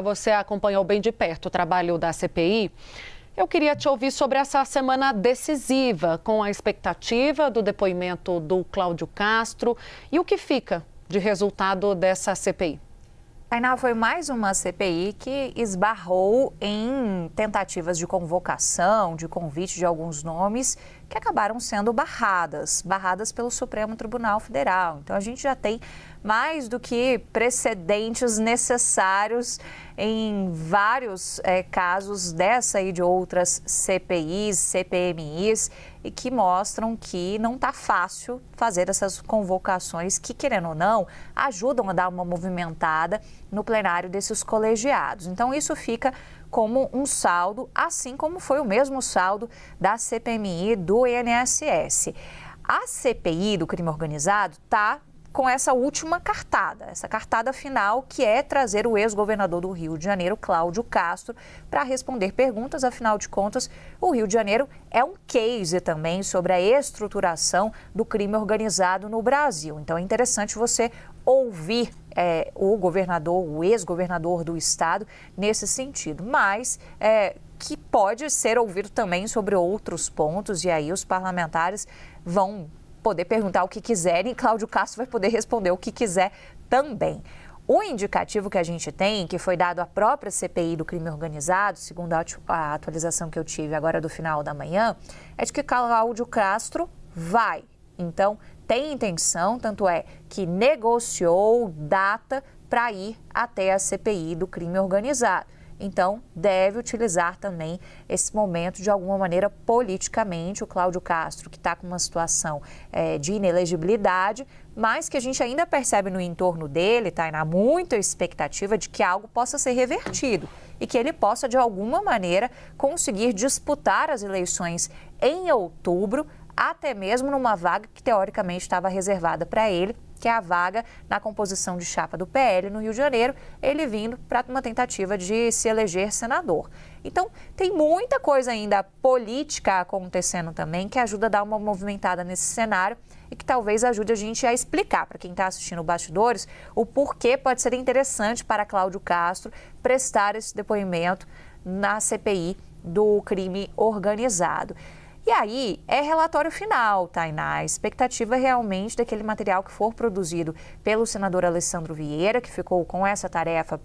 Você acompanhou bem de perto o trabalho da CPI. Eu queria te ouvir sobre essa semana decisiva, com a expectativa do depoimento do Cláudio Castro e o que fica de resultado dessa CPI. Tainá, foi mais uma CPI que esbarrou em tentativas de convocação, de convite de alguns nomes que acabaram sendo barradas pelo Supremo Tribunal Federal. Então, a gente já tem mais do que precedentes necessários em vários casos dessa e de outras CPIs, CPMIs, e que mostram que não está fácil fazer essas convocações que, querendo ou não, ajudam a dar uma movimentada no plenário desses colegiados. Então, isso fica como um saldo, assim como foi o mesmo saldo da CPMI do INSS. A CPI do crime organizado está com essa última cartada, essa cartada final, que é trazer o ex-governador do Rio de Janeiro, Cláudio Castro, para responder perguntas. Afinal de contas, o Rio de Janeiro é um case também sobre a estruturação do crime organizado no Brasil. Então, é interessante você ouvir o governador, o ex-governador do estado, nesse sentido. Mas que pode ser ouvido também sobre outros pontos, e aí os parlamentares vão poder perguntar o que quiserem e Cláudio Castro vai poder responder o que quiser também. O indicativo que a gente tem, que foi dado à própria CPI do crime organizado, segundo a atualização que eu tive agora do final da manhã, é de que Cláudio Castro vai. Então, tem intenção, tanto é que negociou data para ir até a CPI do crime organizado. Então, deve utilizar também esse momento de alguma maneira politicamente. O Cláudio Castro, que está com uma situação de inelegibilidade, mas que a gente ainda percebe no entorno dele, Tainá, muita expectativa de que algo possa ser revertido e que ele possa, de alguma maneira, conseguir disputar as eleições em outubro, até mesmo numa vaga que teoricamente estava reservada para ele, que é a vaga na composição de chapa do PL no Rio de Janeiro, ele vindo para uma tentativa de se eleger senador. Então, tem muita coisa ainda política acontecendo também que ajuda a dar uma movimentada nesse cenário e que talvez ajude a gente a explicar para quem está assistindo Bastidores o porquê pode ser interessante para Cláudio Castro prestar esse depoimento na CPI do crime organizado. E aí, é relatório final, Tainá. A expectativa realmente daquele material que for produzido pelo senador Alessandro Vieira, que ficou com essa tarefa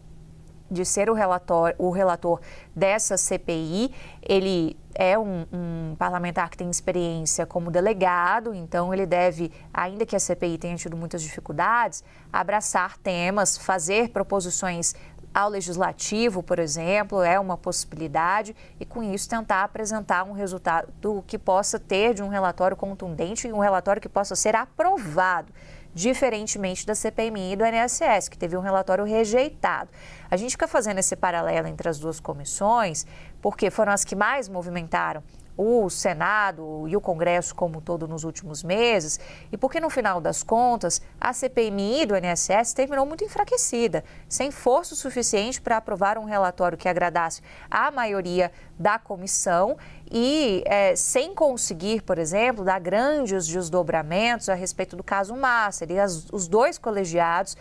de ser o relator dessa CPI. Ele é um parlamentar que tem experiência como delegado, então ele deve, ainda que a CPI tenha tido muitas dificuldades, abraçar temas, fazer proposições ao legislativo, por exemplo, é uma possibilidade, e com isso tentar apresentar um resultado que possa ter de um relatório contundente e um relatório que possa ser aprovado, diferentemente da CPMI e do INSS, que teve um relatório rejeitado. A gente fica fazendo esse paralelo entre as duas comissões, porque foram as que mais movimentaram o Senado e o Congresso como um todo nos últimos meses, e porque no final das contas a CPMI do INSS terminou muito enfraquecida, sem força suficiente para aprovar um relatório que agradasse a maioria da comissão e sem conseguir, por exemplo, dar grandes desdobramentos a respeito do caso Master. E os dois colegiados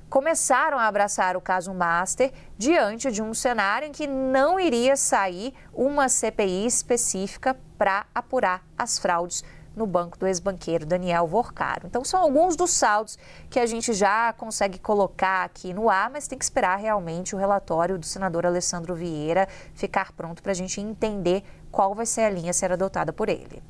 começaram a abraçar o caso Master diante de um cenário em que não iria sair uma CPI específica para apurar as fraudes no banco do ex-banqueiro Daniel Vorcaro. Então, são alguns dos saldos que a gente já consegue colocar aqui no ar, mas tem que esperar realmente o relatório do senador Alessandro Vieira ficar pronto para a gente entender qual vai ser a linha a ser adotada por ele.